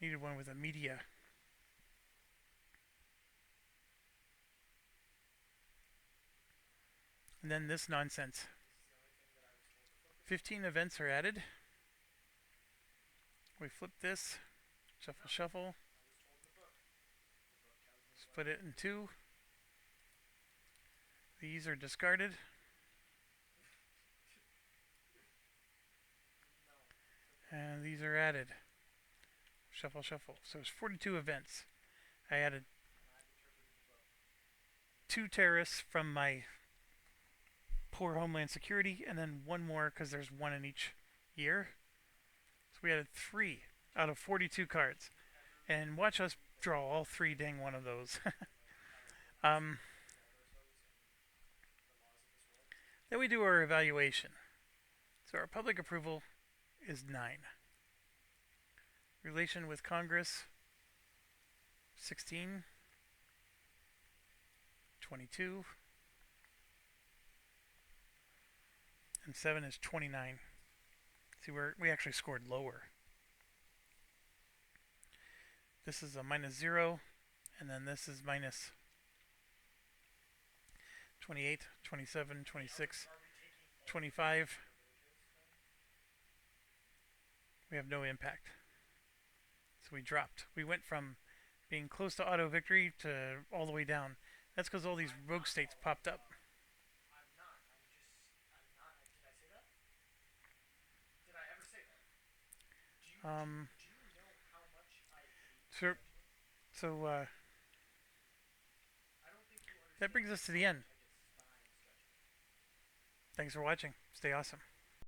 Needed 1 with a media. And then this nonsense. 15 events are added. We flip this. Shuffle, shuffle. Split it in 2. These are discarded. And these are added. Shuffle, shuffle. So it's 42 events. I added 2 terrorists from my poor Homeland Security, and then 1 more because there's 1 in each year. So we added 3 out of 42 cards. And watch us draw all 3 dang one of those. Then we do our evaluation. So our public approval is 9. Relation with Congress, 16. 22. And 7 is 29. See, we actually scored lower. This is a -0, and then this is minus 28, 27, 26, 25. We have no impact. So we dropped. We went from being close to auto victory to all the way down. That's because all these I'm rogue not states all the way popped up. down. I'm not. I'm not. Did I say that? Did I ever say that? Um, Do you know how much I hate so, scheduling? so I don't think you that understand brings us to how the end. much I despise scheduling. Thanks for watching. Stay awesome.